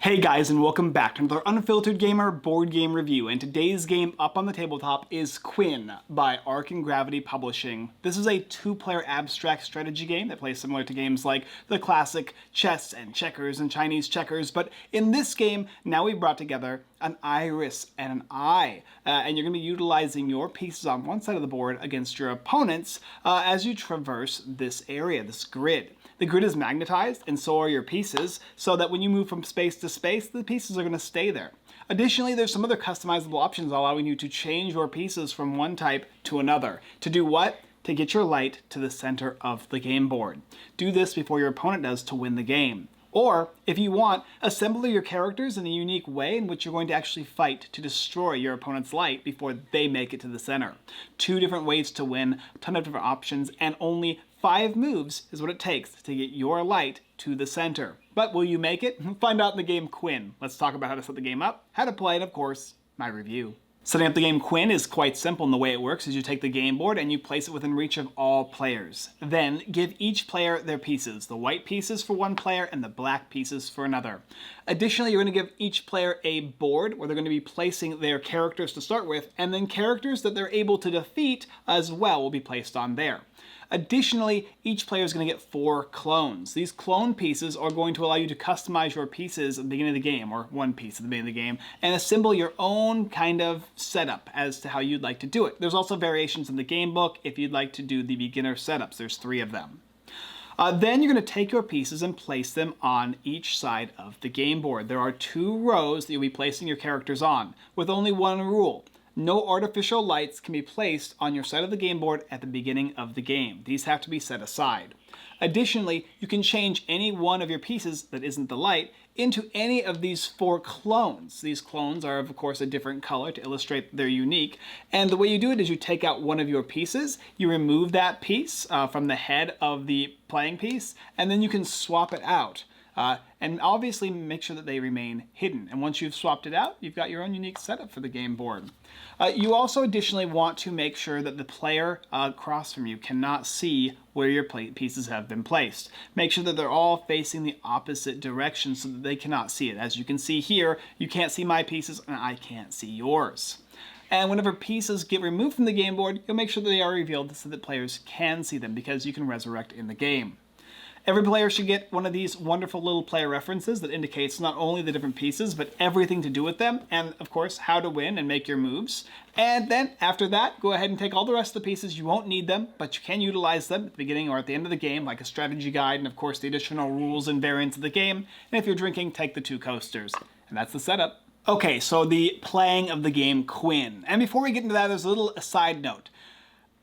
Hey guys, and welcome back to another Unfiltered Gamer board game review, and today's game up on the tabletop is Quinn by Arc and Gravity Publishing. This is a two-player abstract strategy game that plays similar to games like the classic chess and checkers and Chinese checkers, but in this game, now we brought together an iris and an eye, and you're going to be utilizing your pieces on one side of the board against your opponents as you traverse this area, this grid. The grid is magnetized, and so are your pieces, so that when you move from space to space, the pieces are going to stay there. Additionally, there's some other customizable options allowing you to change your pieces from one type to another. To do what? To get your light to the center of the game board. Do this before your opponent does to win the game. Or, if you want, assemble your characters in a unique way in which you're going to actually fight to destroy your opponent's light before they make it to the center. Two different ways to win, a ton of different options, and only 5 moves is what it takes to get your light to the center. But will you make it? Find out in the game Quinn. Let's talk about how to set the game up, how to play, and of course, my review. Setting up the game Quinn is quite simple, and the way it works is you take the game board and you place it within reach of all players. Then give each player their pieces, the white pieces for one player and the black pieces for another. Additionally, you're going to give each player a board where they're going to be placing their characters to start with, and then characters that they're able to defeat as well will be placed on there. Additionally, each player is going to get 4 clones. These clone pieces are going to allow you to customize your pieces at the beginning of the game, or one piece at the beginning of the game, and assemble your own kind of setup as to how you'd like to do it. There's also variations in the game book if you'd like to do the beginner setups. There's 3 of them. Then you're going to take your pieces and place them on each side of the game board. There are 2 rows that you'll be placing your characters on, with only one rule. No artificial lights can be placed on your side of the game board at the beginning of the game. These have to be set aside. Additionally, you can change any one of your pieces that isn't the light into any of these 4 clones. These clones are, of course, a different color to illustrate that they're unique. And the way you do it is you take out one of your pieces, you remove that piece from the head of the playing piece, and then you can swap it out. And obviously make sure that they remain hidden. And once you've swapped it out, you've got your own unique setup for the game board. You also additionally want to make sure that the player across from you cannot see where your pieces have been placed. Make sure that they're all facing the opposite direction so that they cannot see it. As you can see here, you can't see my pieces and I can't see yours. And whenever pieces get removed from the game board, you'll make sure that they are revealed so that players can see them, because you can resurrect in the game. Every player should get one of these wonderful little player references that indicates not only the different pieces, but everything to do with them, and of course, how to win and make your moves. And then, after that, go ahead and take all the rest of the pieces. You won't need them, but you can utilize them at the beginning or at the end of the game, like a strategy guide, and of course, the additional rules and variants of the game. And if you're drinking, take the 2 coasters. And that's the setup. Okay, so the playing of the game Quinn. And before we get into that, there's a little side note.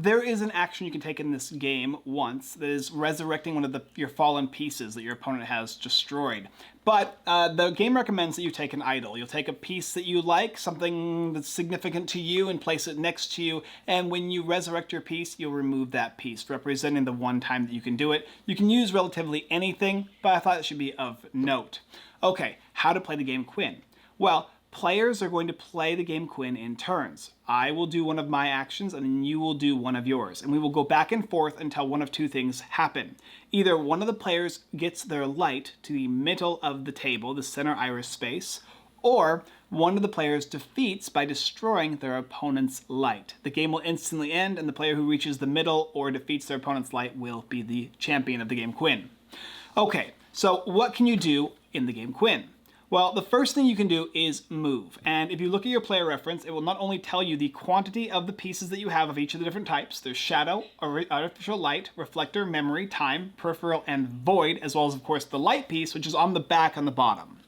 There is an action you can take in this game once that is resurrecting one of your fallen pieces that your opponent has destroyed. But the game recommends that you take an idol. You'll take a piece that you like, something that's significant to you, and place it next to you. And when you resurrect your piece, you'll remove that piece, representing the one time that you can do it. You can use relatively anything, but I thought it should be of note. Okay, how to play the game Quinn. Well, players are going to play the game Quinn in turns. I will do one of my actions and then you will do one of yours. And we will go back and forth until one of 2 things happen. Either one of the players gets their light to the middle of the table, the center iris space, or one of the players defeats by destroying their opponent's light. The game will instantly end, and the player who reaches the middle or defeats their opponent's light will be the champion of the game Quinn. Okay, so what can you do in the game Quinn? Well, the first thing you can do is move. And if you look at your player reference, it will not only tell you the quantity of the pieces that you have of each of the different types. There's shadow, artificial light, reflector, memory, time, peripheral, and void, as well as, of course, the light piece, which is on the back on the bottom.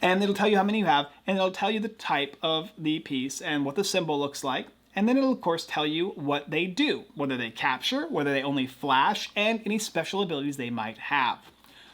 And it'll tell you how many you have, and it'll tell you the type of the piece and what the symbol looks like. And then it'll, of course, tell you what they do, whether they capture, whether they only flash, and any special abilities they might have.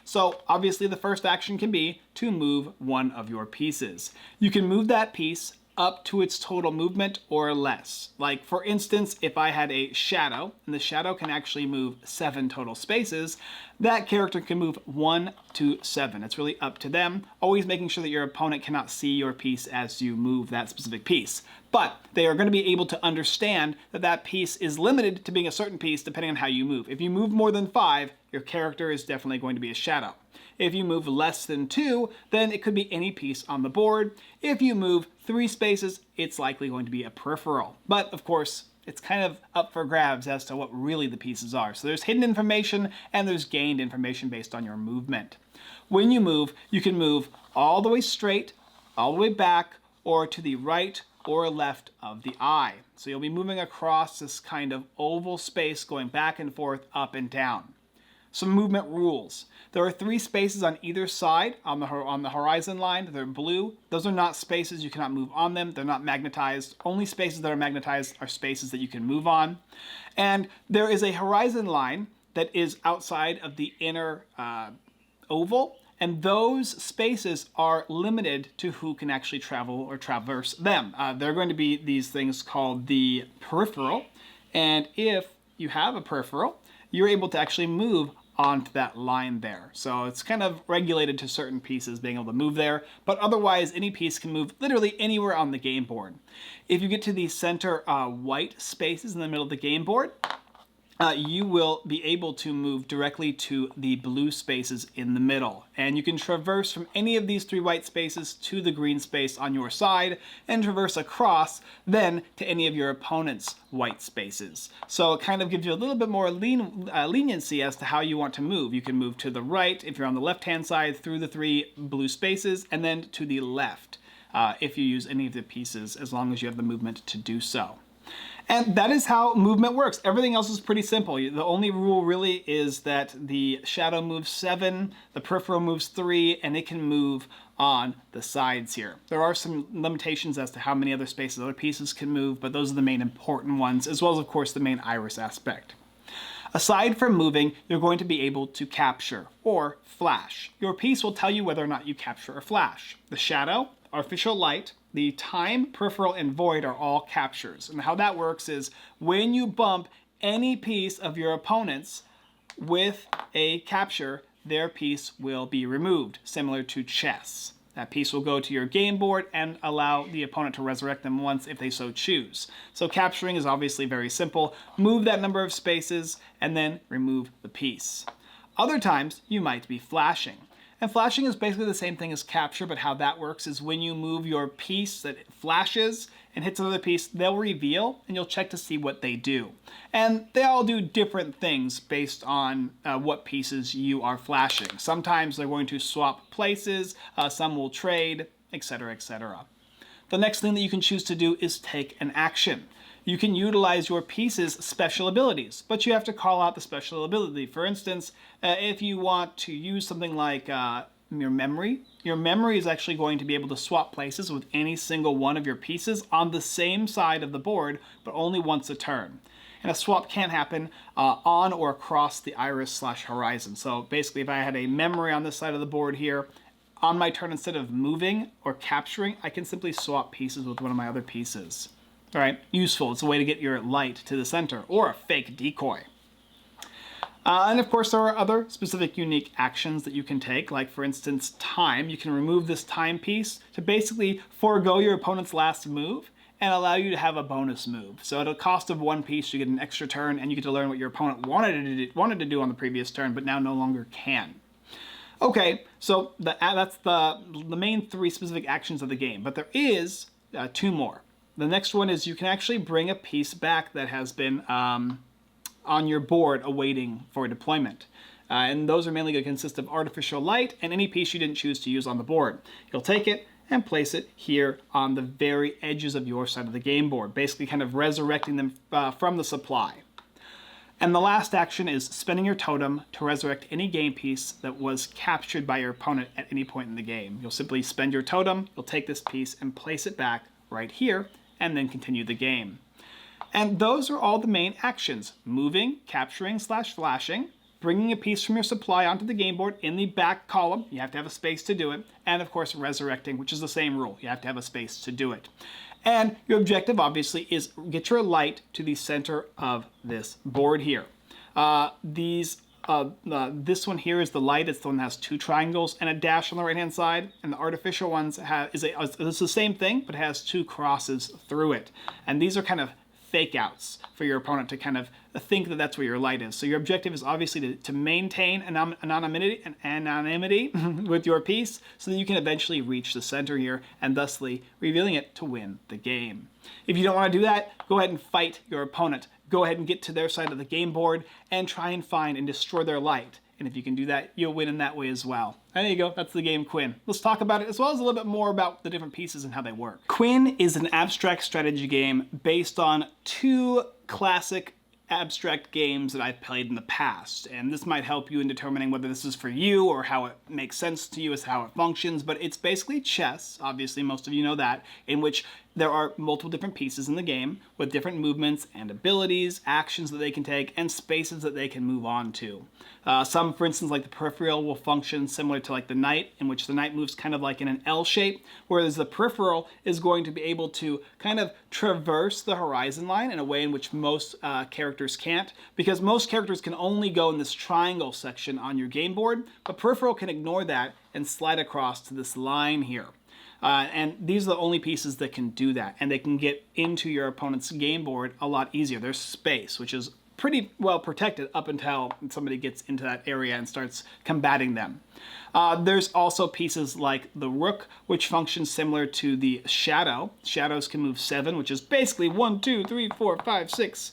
So obviously the first action can be to move one of your pieces. You can move that piece up to its total movement or less. Like, for instance, if I had a shadow, and the shadow can actually move 7 total spaces, that character can move 1 to 7. It's really up to them, always making sure that your opponent cannot see your piece as you move that specific piece. But they are going to be able to understand that that piece is limited to being a certain piece depending on how you move. If you move more than 5, your character is definitely going to be a shadow. If you move less than 2, then it could be any piece on the board. If you move 3 spaces, it's likely going to be a peripheral. But of course, it's kind of up for grabs as to what really the pieces are. So there's hidden information and there's gained information based on your movement. When you move, you can move all the way straight, all the way back, or to the right or left of the eye. So you'll be moving across this kind of oval space going back and forth, up and down. Some movement rules. There are 3 spaces on either side on the horizon line. They're blue. Those are not spaces. You cannot move on them. They're not magnetized. Only spaces that are magnetized are spaces that you can move on. And there is a horizon line that is outside of the inner oval. And those spaces are limited to who can actually travel or traverse them. They're going to be these things called the peripheral. And if you have a peripheral, you're able to actually move onto that line there. So it's kind of regulated to certain pieces being able to move there, but otherwise any piece can move literally anywhere on the game board. If you get to the center white spaces in the middle of the game board, you will be able to move directly to the blue spaces in the middle. And you can traverse from any of these 3 white spaces to the green space on your side and traverse across then to any of your opponent's white spaces. So it kind of gives you a little bit more leniency as to how you want to move. You can move to the right if you're on the left-hand side through the 3 blue spaces, and then to the left if you use any of the pieces, as long as you have the movement to do so. And that is how movement works. Everything else is pretty simple. The only rule really is that the shadow moves 7, the peripheral moves 3, and it can move on the sides here. There are some limitations as to how many other spaces other pieces can move, but those are the main important ones, as well as, of course, the main iris aspect. Aside from moving, you're going to be able to capture or flash. Your piece will tell you whether or not you capture or flash. The shadow, artificial light, the time, peripheral, and void are all captures. And how that works is when you bump any piece of your opponent's with a capture, their piece will be removed, similar to chess. That piece will go to your game board and allow the opponent to resurrect them once if they so choose. So capturing is obviously very simple. Move that number of spaces and then remove the piece. Other times you might be flashing. And flashing is basically the same thing as capture, but how that works is when you move your piece that flashes and hits another piece, they'll reveal and you'll check to see what they do. And they all do different things based on what pieces you are flashing. Sometimes they're going to swap places, some will trade, etc., etc. The next thing that you can choose to do is take an action. You can utilize your piece's special abilities, but you have to call out the special ability. For instance, if you want to use something like your memory is actually going to be able to swap places with any single one of your pieces on the same side of the board, but only once a turn. And a swap can't happen on or across the iris/horizon. So basically, if I had a memory on this side of the board here, on my turn, instead of moving or capturing, I can simply swap pieces with one of my other pieces. All right, useful. It's a way to get your light to the center, or a fake decoy. And of course, there are other specific unique actions that you can take, like for instance, time. You can remove this time piece to basically forego your opponent's last move and allow you to have a bonus move. So at a cost of 1 piece, you get an extra turn, and you get to learn what your opponent wanted to do on the previous turn, but now no longer can. Okay, so that's the main 3 specific actions of the game, but there is 2 more. The next one is you can actually bring a piece back that has been on your board awaiting for deployment. And those are mainly going to consist of artificial light and any piece you didn't choose to use on the board. You'll take it and place it here on the very edges of your side of the game board, basically kind of resurrecting them from the supply. And the last action is spending your totem to resurrect any game piece that was captured by your opponent at any point in the game. You'll simply spend your totem, you'll take this piece and place it back right here, and then continue the game. And those are all the main actions: moving, capturing/flashing, bringing a piece from your supply onto the game board in the back column, you have to have a space to do it, and of course resurrecting, which is the same rule, you have to have a space to do it. And your objective obviously is get your light to the center of this board here. This one here is the light. It's the one that has 2 triangles and a dash on the right-hand side. And the artificial ones it's the same thing, but it has 2 crosses through it. And these are kind of fake outs for your opponent to kind of think that that's where your light is. So your objective is obviously to maintain anonymity with your piece so that you can eventually reach the center here and thusly revealing it to win the game. If you don't want to do that, go ahead and fight your opponent. Go ahead and get to their side of the game board and try and find and destroy their light. And if you can do that, you'll win in that way as well. And there you go, that's the game Quinn. Let's talk about it as well as a little bit more about the different pieces and how they work. Quinn is an abstract strategy game based on two classic abstract games that I've played in the past, and this might help you in determining whether this is for you or how it makes sense to you as how it functions. But it's basically chess, obviously most of you know that, in which there are multiple different pieces in the game with different movements and abilities, actions that they can take, and spaces that they can move on to. Some, for instance, like the peripheral will function similar to like the knight, in which the knight moves kind of like in an L shape, whereas the peripheral is going to be able to kind of traverse the horizon line in a way in which most characters can't, because most characters can only go in this triangle section on your game board, but peripheral can ignore that and slide across to this line here. And these are the only pieces that can do that, and they can get into your opponent's game board a lot easier. There's space, which is pretty well protected up until somebody gets into that area and starts combating them. There's also pieces like the rook, which functions similar to the shadow. Shadows can move 7, which is basically 1, 2, 3, 4, 5, 6.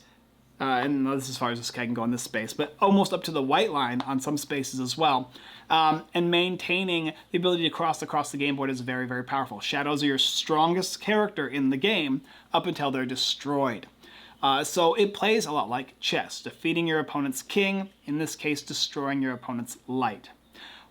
And this is as far as this guy can go in this space, but almost up to the white line on some spaces as well. And maintaining the ability to cross across the game board is very, very powerful. Shadows are your strongest character in the game up until they're destroyed. So it plays a lot like chess, defeating your opponent's king, in this case destroying your opponent's light.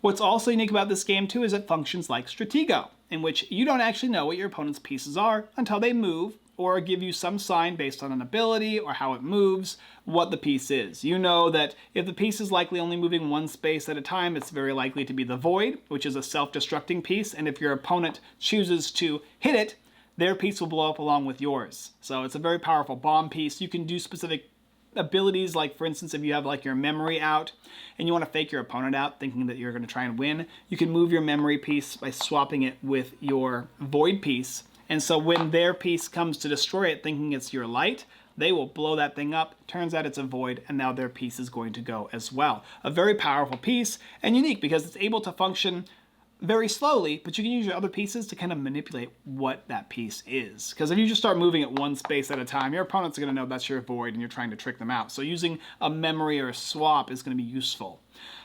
What's also unique about this game too is it functions like Stratego, in which you don't actually know what your opponent's pieces are until they move or give you some sign based on an ability or how it moves, what the piece is. You know that if the piece is likely only moving one space at a time, it's very likely to be the void, which is a self-destructing piece, and if your opponent chooses to hit it, their piece will blow up along with yours. So it's a very powerful bomb piece. You can do specific abilities, like for instance, if you have like your memory out and you want to fake your opponent out thinking that you're going to try and win, you can move your memory piece by swapping it with your void piece. And so when their piece comes to destroy it thinking it's your light, they will blow that thing up. Turns out it's a void, and now their piece is going to go as well. A very powerful piece and unique because it's able to function very slowly, but you can use your other pieces to kind of manipulate what that piece is. Because if you just start moving it one space at a time, your opponents are going to know that's your void and you're trying to trick them out. So using a memory or a swap is going to be useful.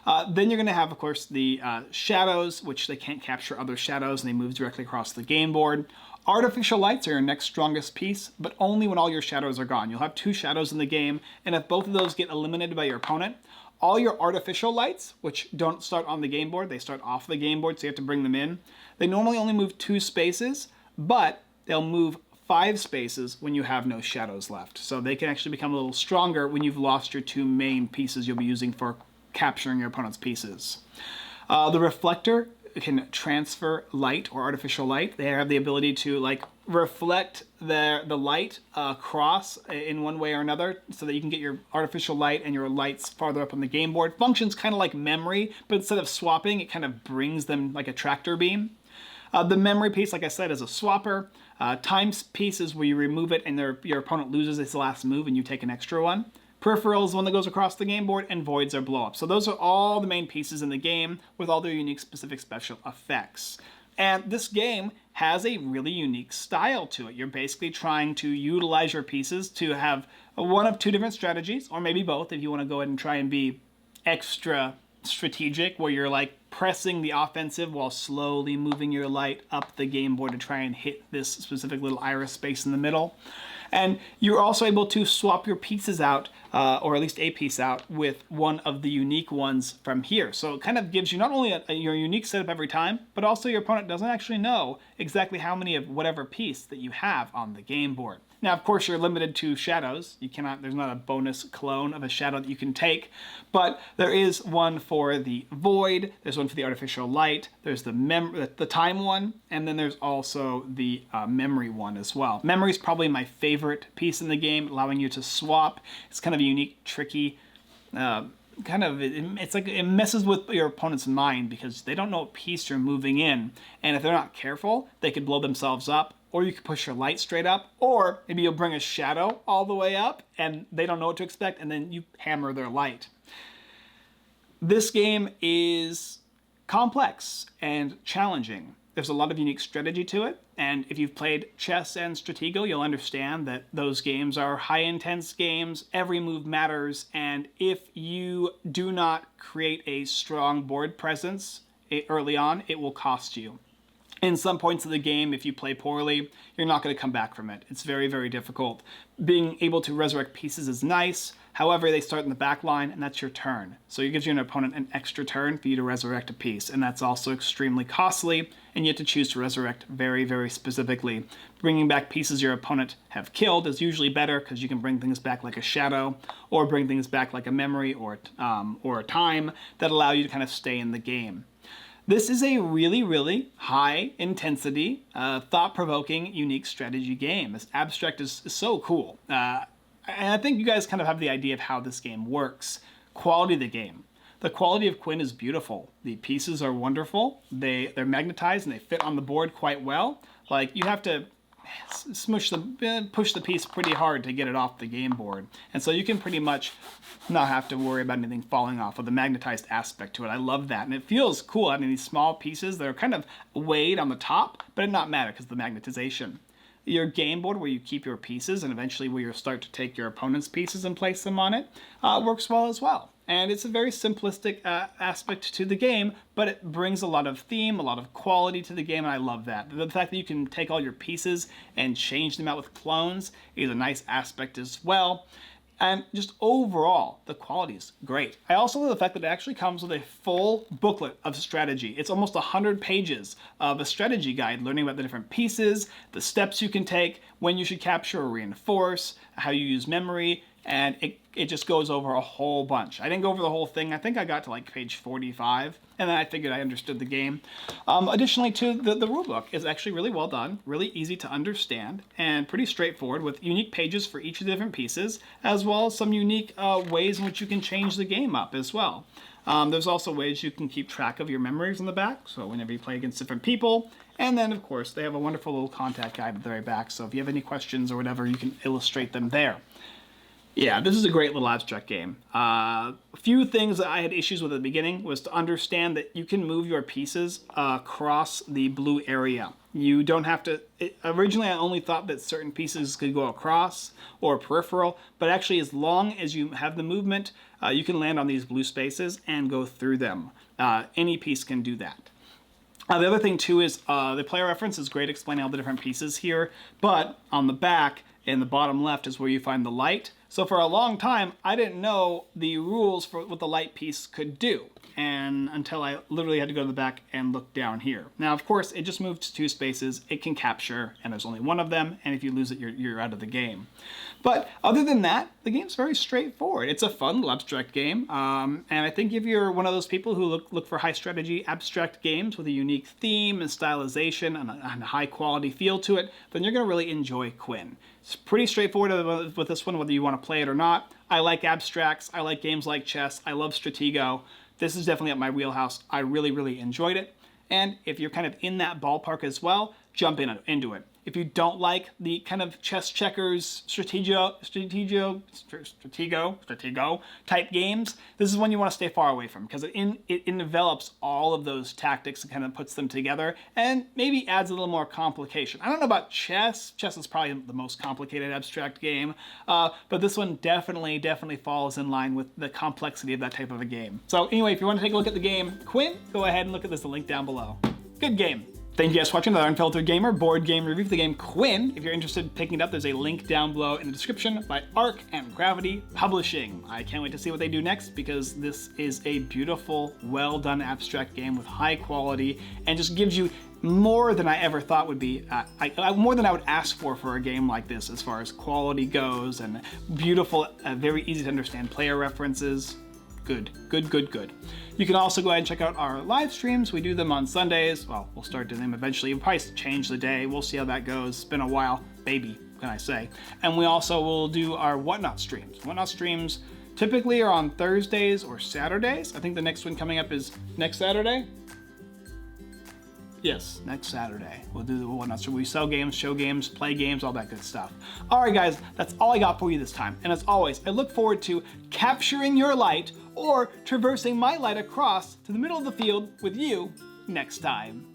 Then you're going to have, of course, the shadows, which they can't capture other shadows and they move directly across the game board. Artificial lights are your next strongest piece, but only when all your shadows are gone. You'll have 2 shadows in the game, and if both of those get eliminated by your opponent, all your artificial lights, which don't start on the game board, they start off the game board, so you have to bring them in. They normally only move 2 spaces, but they'll move 5 spaces when you have no shadows left. So they can actually become a little stronger when you've lost your 2 main pieces you'll be using for capturing your opponent's pieces. The reflector can transfer light or artificial light. They have the ability to like reflect the light across in one way or another so that you can get your artificial light and your lights farther up on the game board. Functions kind of like memory, but instead of swapping, it kind of brings them like a tractor beam. The memory piece, like I said, is a swapper. Time piece is where you remove it and your opponent loses its last move and you take an extra one. Peripheral is one that goes across the game board, and voids are blow-ups. So those are all the main pieces in the game with all their unique specific special effects. And this game has a really unique style to it. You're basically trying to utilize your pieces to have one of 2 different strategies, or maybe both if you want to go ahead and try and be extra strategic, where you're like pressing the offensive while slowly moving your light up the game board to try and hit this specific little iris space in the middle. And you're also able to swap your pieces out, or at least a piece out, with one of the unique ones from here. So it kind of gives you not only your unique setup every time, but also your opponent doesn't actually know exactly how many of whatever piece that you have on the game board. Now, of course, you're limited to shadows. There's not a bonus clone of a shadow that you can take, but there is one for the void, there's one for the artificial light, there's the time one, and then there's also the memory one as well. Memory is probably my favorite piece in the game, allowing you to swap. It's kind of a unique, tricky it's like it messes with your opponent's mind because they don't know what piece you're moving in. And if they're not careful, they could blow themselves up, or you could push your light straight up, or maybe you'll bring a shadow all the way up and they don't know what to expect, and then you hammer their light. This game is complex and challenging. There's a lot of unique strategy to it, and if you've played chess and Stratego, you'll understand that those games are high-intense games, every move matters, and if you do not create a strong board presence early on, it will cost you. In some points of the game, if you play poorly, you're not going to come back from it. It's very, very difficult. Being able to resurrect pieces is nice. However, they start in the back line, and that's your turn. So it gives your opponent an extra turn for you to resurrect a piece, and that's also extremely costly, and you have to choose to resurrect very, very specifically. Bringing back pieces your opponent have killed is usually better because you can bring things back like a shadow, or bring things back like a memory or a time that allow you to kind of stay in the game. This is a really, really high-intensity, thought-provoking, unique strategy game. This abstract is so cool. And I think you guys kind of have the idea of how this game works. Quality of the game. The quality of Quinn is beautiful. The pieces are wonderful. They're magnetized and they fit on the board quite well. Like, you have to push the piece pretty hard to get it off the game board. And so you can pretty much not have to worry about anything falling off, with the magnetized aspect to it. I love that. And it feels cool having these small pieces that are kind of weighed on the top, but it not matter because of the magnetization. Your game board, where you keep your pieces and eventually where you start to take your opponent's pieces and place them on it, works well as well. And it's a very simplistic aspect to the game, but it brings a lot of theme, a lot of quality to the game, and I love that. The fact that you can take all your pieces and change them out with clones is a nice aspect as well. And just overall, the quality is great. I also love the fact that it actually comes with a full booklet of strategy. It's almost 100 pages of a strategy guide, learning about the different pieces, the steps you can take, when you should capture or reinforce, how you use memory, and it just goes over a whole bunch. I didn't go over the whole thing. I think I got to like page 45, and then I figured I understood the game. Additionally, too, the rulebook is actually really well done, really easy to understand, and pretty straightforward, with unique pages for each of the different pieces, as well as some unique ways in which you can change the game up as well. There's also ways you can keep track of your memories on the back, so whenever you play against different people. And then, of course, they have a wonderful little contact guide at the very back, so if you have any questions or whatever, you can illustrate them there. Yeah, this is a great little abstract game. A few things that I had issues with at the beginning was to understand that you can move your pieces across the blue area. You don't have to... Originally, I only thought that certain pieces could go across or peripheral, but actually, as long as you have the movement, you can land on these blue spaces and go through them. Any piece can do that. The other thing, too, is the player reference is great, explaining all the different pieces here, but on the back, in the bottom left, is where you find the light. So for a long time, I didn't know the rules for what the light piece could do, and until I literally had to go to the back and look down here. Now, of course, it just moved to 2 spaces. It can capture, and there's only one of them, and if you lose it, you're out of the game. But other than that, the game's very straightforward. It's a fun little abstract game, and I think if you're one of those people who look for high strategy abstract games with a unique theme and stylization and a high quality feel to it, then you're going to really enjoy Quinn. It's pretty straightforward with this one, whether you want to play it or not. I like abstracts. I like games like chess. I love Stratego. This is definitely up my wheelhouse. I really, really enjoyed it. And if you're kind of in that ballpark as well, jump into it. If you don't like the kind of chess checkers, Stratego type games, this is one you want to stay far away from, because it envelops all of those tactics and kind of puts them together and maybe adds a little more complication. I don't know about chess. Chess is probably the most complicated abstract game, but this one definitely falls in line with the complexity of that type of a game. So anyway, if you want to take a look at the game Quinn, go ahead and look at this, the link down below. Good game. Thank you guys for watching another Unfiltered Gamer board game review for the game Quinn. If you're interested in picking it up, there's a link down below in the description by Arc and Gravity Publishing. I can't wait to see what they do next, because this is a beautiful, well done abstract game with high quality and just gives you more than I ever thought would be, more than I would ask for a game like this as far as quality goes, and beautiful, very easy to understand player references. Good. You can also go ahead and check out our live streams. We do them on Sundays. Well, we'll start doing them eventually. We'll probably change the day. We'll see how that goes. It's been a while. Baby, can I say. And we also will do our Whatnot streams. Whatnot streams typically are on Thursdays or Saturdays. I think the next one coming up is next Saturday. Yes, next Saturday. We'll do the whatnot. So we sell games, show games, play games, all that good stuff. All right, guys, that's all I got for you this time. And as always, I look forward to capturing your light or traversing my light across to the middle of the field with you next time.